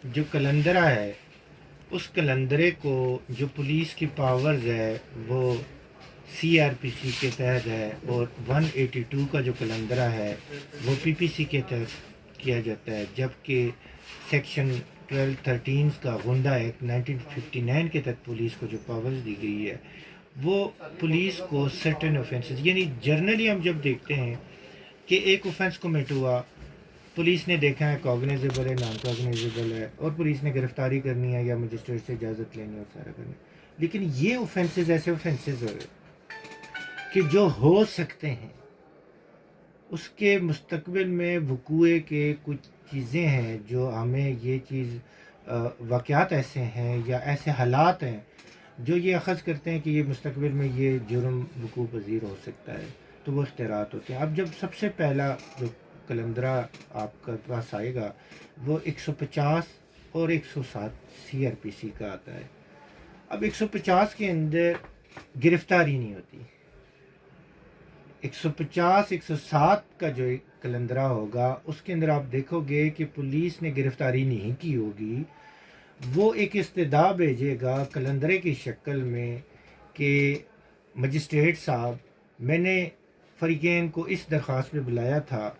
جو کلندرہ ہے اس کلندرے کو جو پولیس کی پاورز ہے وہ سی آر پی سی کے تحت ہے، اور 182 کا جو کلندرہ ہے وہ پی پی سی کے تحت کیا جاتا ہے، جبکہ سیکشن 1213 کا غنڈہ ایکٹ 1959 کے تحت پولیس کو جو پاورز دی گئی ہے وہ پولیس کو سرٹن اوفینسز، یعنی جرنلی ہم جب دیکھتے ہیں کہ ایک اوفینس کمٹ ہوا، پولیس نے دیکھا ہے کاگنیزیبل ہے، نان کاگنیزیبل ہے، اور پولیس نے گرفتاری کرنی ہے یا مجسٹریٹ سے اجازت لینی ہے اور سارا کرنا ہے، لیکن یہ اوفینسز ایسے اوفینسز کہ جو ہو سکتے ہیں، اس کے مستقبل میں وقوع کے کچھ چیزیں ہیں جو ہمیں یہ چیز واقعات ایسے ہیں یا ایسے حالات ہیں جو یہ اخذ کرتے ہیں کہ یہ مستقبل میں یہ جرم وقوع پذیر ہو سکتا ہے، تو وہ اختیارات ہوتے ہیں۔ اب جب سب سے پہلا جو کلندرہ آپ کا پاس آئے گا وہ 150 اور 107 سی آر پی سی کا آتا ہے۔ اب 150 کے اندر گرفتاری نہیں ہوتی، 150 107 کا جو کلندرہ ہوگا اس کے اندر آپ دیکھو گے کہ پولیس نے گرفتاری نہیں کی ہوگی، وہ ایک استدعا بھیجے گا کلندرے کی شکل میں کہ مجسٹریٹ صاحب میں نے فریقین کو اس درخواست پہ بلایا تھا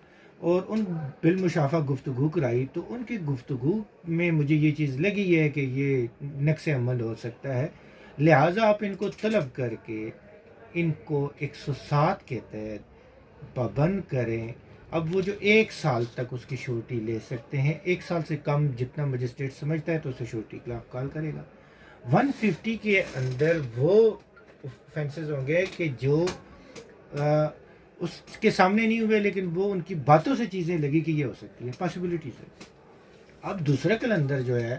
اور ان بالمشافہ گفتگو کرائی، تو ان کی گفتگو میں مجھے یہ چیز لگی ہے کہ یہ نقص عمل ہو سکتا ہے، لہٰذا آپ ان کو طلب کر کے ان کو 107 کے تحت پابند کریں۔ اب وہ جو 1 سال تک اس کی شورٹی لے سکتے ہیں، 1 سال سے کم جتنا مجسٹریٹ سمجھتا ہے تو اسے شورٹی کال کرے گا۔ 150 کے اندر وہ offenses ہوں گے کہ جو اس کے سامنے نہیں ہوئے لیکن وہ ان کی باتوں سے چیزیں لگی کہ یہ ہو سکتی ہے، پاسبلٹی سے۔ اب دوسرا کلندر جو ہے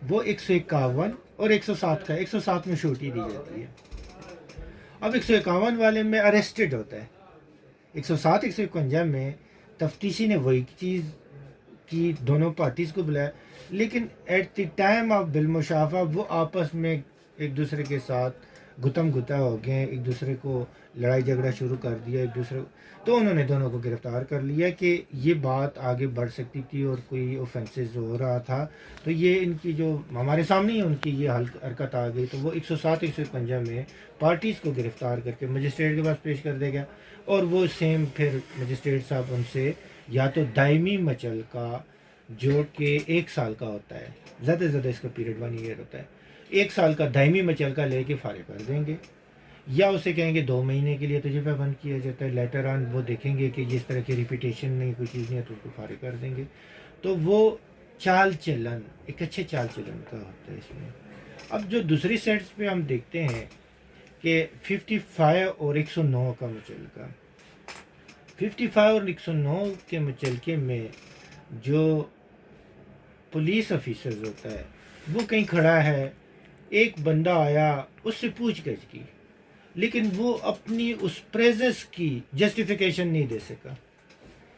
وہ 151 اور 107 کا، 107 میں شورٹی دی جاتی ہے۔ اب 151 والے میں اریسٹڈ ہوتا ہے، 107 151 میں تفتیشی نے وہی چیز کی، دونوں پارٹیز کو بلایا، لیکن ایٹ دی ٹائم آف بالمشافہ وہ آپس میں ایک دوسرے کے ساتھ گتم گتا ہو گئے، ایک دوسرے کو لڑائی جھگڑا شروع کر دیا ایک دوسرے کو، تو انہوں نے دونوں کو گرفتار کر لیا کہ یہ بات آگے بڑھ سکتی تھی اور کوئی اوفینسز ہو رہا تھا، تو یہ ان کی جو ہمارے سامنے ہی ان کی یہ حرکت آ گئی، تو وہ 107 151 میں پارٹیز کو گرفتار کر کے مجسٹریٹ کے پاس پیش کر دے گا، اور وہ سیم پھر مجسٹریٹ صاحب ان سے یا تو دائمی مچل کا جو کہ 1 سال کا ہوتا ہے، زیادہ سے زیادہ اس کا پیریڈ 1 ایئر ہوتا ہے، 1 سال کا دائمی مچل کا لے کے فارغ کر دیں گے، یا اسے کہیں گے 2 مہینے کے لیے تجھے پابند کیا جاتا ہے، لیٹر آن وہ دیکھیں گے کہ اس طرح کی ریپیٹیشن نہیں، کوئی چیز نہیں ہے تو اس کو فارغ کر دیں گے۔ تو وہ چال چلن ایک اچھے چال چلن کا ہوتا ہے اس میں۔ اب جو دوسری سیٹس پہ ہم دیکھتے ہیں کہ 55 اور 109 کا مچلکہ، 55 اور 109 کے مچلکے میں جو پولیس آفیسر ہوتا ہے وہ کہیں کھڑا ہے، ایک بندہ آیا اس سے پوچھ گچھ کی، لیکن وہ اپنی اس پریزنس کی جسٹیفیکیشن نہیں دے سکا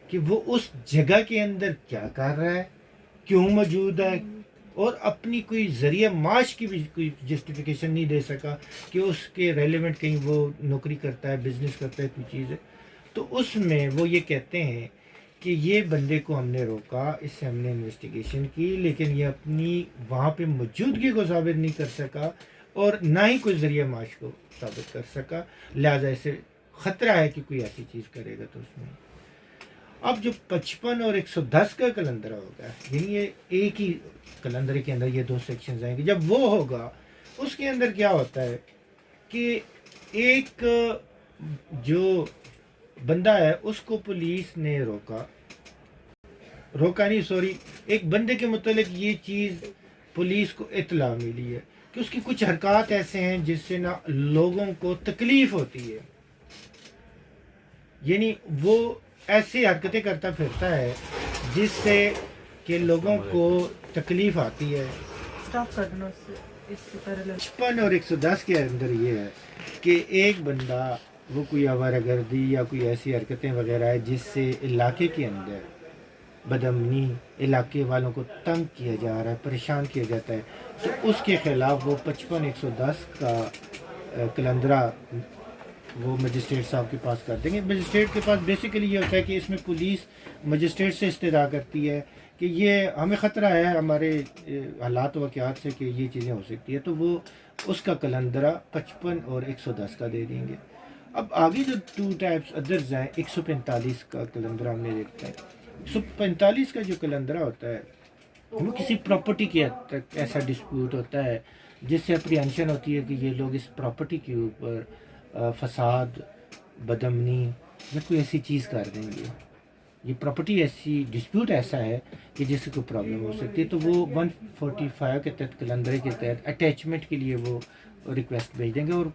کہ وہ اس جگہ کے اندر کیا کر رہا ہے، کیوں موجود ہے، اور اپنی کوئی ذریعہ معاش کی بھی کوئی جسٹیفیکیشن نہیں دے سکا کہ اس کے ریلیونٹ کہیں وہ نوکری کرتا ہے، بزنس کرتا ہے، کوئی چیز ہے۔ تو اس میں وہ یہ کہتے ہیں کہ یہ بندے کو ہم نے روکا، اس سے ہم نے انویسٹیگیشن کی، لیکن یہ اپنی وہاں پہ موجودگی کو ثابت نہیں کر سکا اور نہ ہی کوئی ذریعہ معاش کو ثابت کر سکا، لہٰذا اسے خطرہ ہے کہ کوئی ایسی چیز کرے گا تو اس میں۔ اب جو 55 اور 110 کا کلندرہ ہوگا، یعنی یہ ایک ہی کلندرے کے اندر یہ 2 سیکشنز آئیں گے، جب وہ ہوگا اس کے اندر کیا ہوتا ہے کہ ایک جو بندہ ہے اس کو پولیس نے روکا نہیں سوری، ایک بندے کے متعلق یہ چیز پولیس کو اطلاع ملی ہے کہ اس کی کچھ حرکات ایسے ہیں جس سے نہ لوگوں کو تکلیف ہوتی ہے، یعنی وہ ایسی حرکتیں کرتا پھرتا ہے جس سے کہ لوگوں کو تکلیف آتی ہے۔ 55 اور 110 کے اندر یہ ہے کہ ایک بندہ وہ کوئی آوارہ گردی یا کوئی ایسی حرکتیں وغیرہ ہے جس سے علاقے کے اندر بدامنی، علاقے والوں کو تنگ کیا جا رہا ہے، پریشان کیا جاتا ہے، تو اس کے خلاف وہ 55 110 کا کلندرہ وہ مجسٹریٹ صاحب کے پاس کر دیں گے۔ مجسٹریٹ کے پاس بیسیکلی یہ ہوتا ہے کہ اس میں پولیس مجسٹریٹ سے استدعا کرتی ہے کہ یہ ہمیں خطرہ ہے ہمارے حالات واقعات سے کہ یہ چیزیں ہو سکتی ہے، تو وہ اس کا کلندرہ 55 اور 110 کا دے دیں گے۔ اب آگے جو 2 ٹائپس ادرز ہیں، 145 کا کلندرہ ہم نے دیکھتا ہے۔ 145 کا جو کلندرہ ہوتا ہے وہ کسی پراپرٹی کے حد تک ایسا ڈسپیوٹ ہوتا ہے جس سے اپریہنشن ہوتی ہے کہ یہ لوگ اس پراپرٹی کے اوپر فساد، بدامنی یا کوئی ایسی چیز کر دیں گے، یہ پراپرٹی ایسی ڈسپیوٹ ایسا ہے کہ جس سے کوئی پرابلم ہو سکتی ہے، تو وہ 145 کے تحت کلندرے کے تحت اٹیچمنٹ کے لیے وہ ریکویسٹ بھیج دیں گے، اور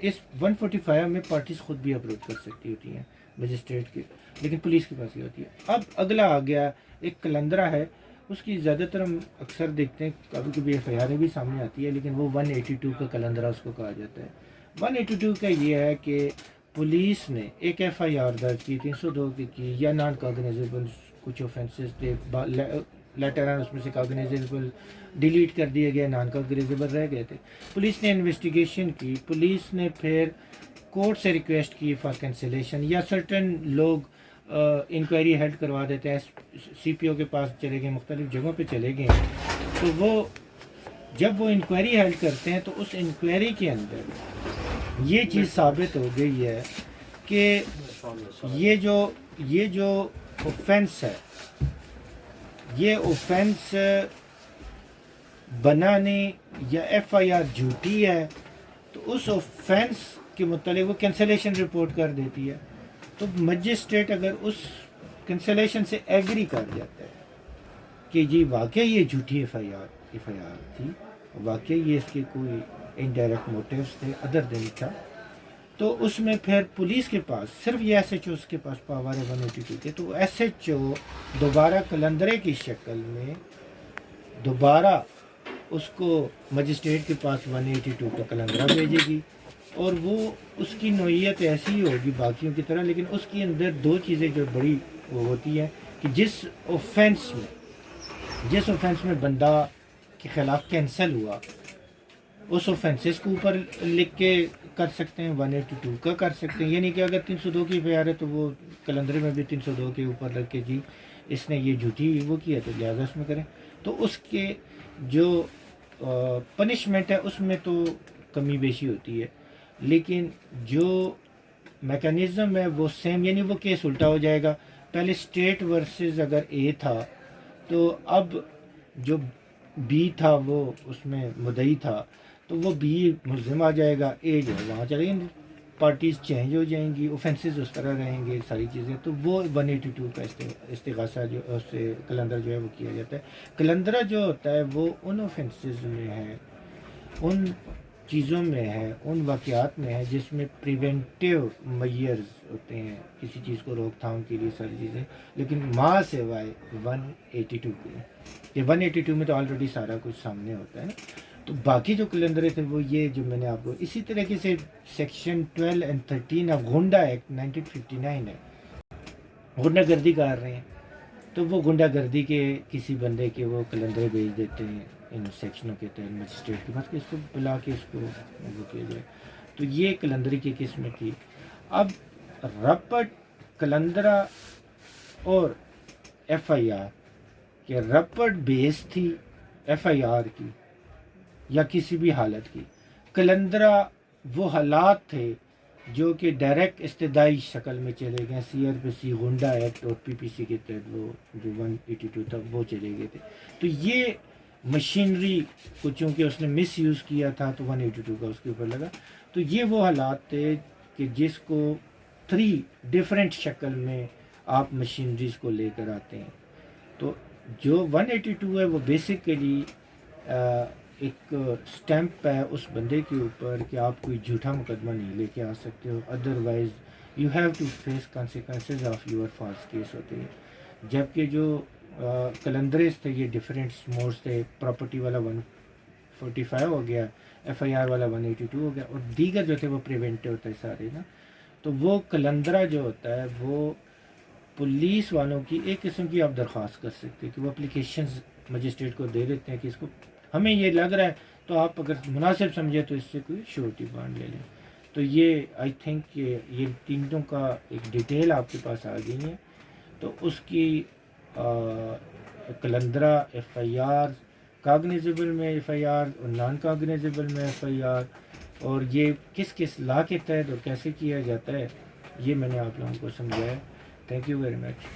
اس 145 میں پارٹیز خود بھی اپروچ کر سکتی ہوتی ہیں مجسٹریٹ کے، لیکن پولیس کے پاس ہی ہوتی ہے۔ اب اگلا آ گیا ایک کلندرہ ہے، اس کی زیادہ تر ہم اکثر دیکھتے ہیں، کبھی کبھی ایف آئی آر بھی سامنے آتی ہے، لیکن وہ 182 کا کلندرہ اس کو کہا جاتا ہے۔ 182 کا یہ ہے کہ پولیس نے ایک ایف آئی آر درج کی 302 کی یا نان کاگنیزیبل کچھ اوفینسز تھے، لیٹر آن اس میں سے کاگنیزیبل ڈیلیٹ کر دیے گئے، نان کاگنیزیبل رہ گئے تھے۔ پولیس نے انویسٹیگیشن کی، پولیس نے پھر کورٹ سے ریکویسٹ کی فار کینسلیشن، یا سرٹن لوگ انکوائری ہیلڈ کروا دیتے ہیں، سی پی او کے پاس چلے گئے، مختلف جگہوں پہ چلے گئے، تو وہ جب وہ انکوائری ہیلڈ کرتے ہیں تو اس انکوائری کے اندر یہ چیز ثابت ہو گئی ہے کہ یہ جو اوفینس ہے، یہ اوفینس بنانے یا ایف آئی آر جھوٹی ہے، تو اس اوفینس کے متعلق وہ کینسلیشن رپورٹ کر دیتی ہے۔ تو مجسٹریٹ اگر اس کینسلیشن سے ایگری کر جاتا ہے کہ جی واقعی یہ جھوٹی ایف آئی آر تھی، واقعی یہ اس کے کوئی انڈائریکٹ موٹیوز تھے ادر دین تھا، تو اس میں پھر پولیس کے پاس صرف یہ ایس ایچ او کے پاس پاور ہے 182 کے، تو ایس ایچ او دوبارہ کلندرے کی شکل میں دوبارہ اس کو مجسٹریٹ کے پاس 182 کا کلندرہ بھیجے گی، اور وہ اس کی نوعیت ایسی ہی ہوگی باقیوں کی طرح، لیکن اس کے اندر 2 چیزیں جو بڑی وہ ہوتی ہیں کہ جس اوفینس میں بندہ کے خلاف کینسل ہوا، اس اوفینسز کو اوپر لکھ کے کر سکتے ہیں، 182 کا کر سکتے ہیں، یعنی کہ اگر 302 کی ایف آئی آر ہے تو وہ کلندرے میں بھی 302 کے اوپر لگ کے جی اس نے یہ جھوٹی وہ کیا تو لہٰذا اس میں کریں، تو اس کے جو پنشمنٹ ہے اس میں تو کمی بیشی ہوتی ہے، لیکن جو میکانزم ہے وہ سیم، یعنی وہ کیس الٹا ہو جائے گا۔ پہلے اسٹیٹ ورسز اگر اے تھا تو اب جو بی تھا وہ اس میں مدعی تھا، تو وہ بی ملزم آ جائے گا، اے جو ہے وہاں چلے گا، پارٹیز چینج ہو جائیں گی، اوفینسز اس طرح رہیں گے، ساری چیزیں، تو وہ 182 کا استغاثہ جو اس سے کلندر جو ہے وہ کیا جاتا ہے۔ کلندرہ جو ہوتا ہے وہ ان اوفینسز میں ہے، ان چیزوں میں ہے، ان واقعات میں ہے جس میں پریونٹیو میئرز ہوتے ہیں کسی چیز کو روک تھام کے لیے، ساری چیزیں، لیکن ماں سوائے 182 کے، یہ 182 میں تو آلریڈی سارا کچھ سامنے ہوتا ہے نا۔ تو باقی جو کلندرے تھے وہ یہ جو میں نے آپ کو اسی طریقے سے section 12 and 13 of Gunda act 1959 ہے، غنڈہ گردی کر رہے ہیں تو وہ غنڈہ گردی کے کسی بندے کے وہ کلندرے بھیج دیتے ہیں ان سیکشنوں کے تحت مجسٹریٹ کے پاس کہ اس کو بلا کے اس کو وہ کیا جائے، تو یہ کلندری کی قسم تھی۔ اب رپٹ کلندرہ اور ایف آئی آر کہ رپٹ بیس تھی ایف آئی آر کی یا کسی بھی حالت کی، کلندرہ وہ حالات تھے جو کہ ڈائریکٹ استدائی شکل میں چلے گئے، سی آر پی سی غنڈہ ایکٹ اور پی پی سی کے تحت وہ جو 182 تھا وہ چلے گئے تھے، تو یہ مشینری کو چونکہ اس نے مس یوز کیا تھا تو 182 کا اس کے اوپر لگا، تو یہ وہ حالات تھے کہ جس کو 3 ڈیفرنٹ شکل میں آپ مشینریز کو لے کر آتے ہیں۔ تو جو 182 ہے وہ بیسیکلی ایک سٹیمپ ہے اس بندے کے اوپر کہ آپ کوئی جھوٹا مقدمہ نہیں لے کے آ سکتے ہو، otherwise you have to face consequences of your false case ہوتے ہیں، جبکہ جو کلندریز تھے یہ ڈفرینٹ موڈز تھے، پراپرٹی والا 145 ہو گیا، ایف آئی آر والا 182 ہو گیا، اور دیگر جو تھے وہ پریونٹیو ہوتا ہے سارے نا۔ تو وہ کلندرہ جو ہوتا ہے وہ پولیس والوں کی ایک قسم کی آپ درخواست کر سکتے ہیں کہ وہ اپلیکیشنز مجسٹریٹ کو دے دیتے ہیں کہ اس کو ہمیں یہ لگ رہا ہے، تو آپ اگر مناسب سمجھے تو اس سے کوئی شورٹی بانڈ لے لیں۔ تو یہ آئی تھنک کہ یہ تینوں کا ایک ڈیٹیل آپ کے پاس آ گئی ہے، تو اس کی کلندرہ FIR کاگنیزیبل میں FIR اور نان کاگنیزیبل میں FIR، اور یہ کس کس لا کے تحت اور کیسے کیا جاتا ہے، یہ میں نے آپ لوگوں کو سمجھایا. Thank you very much.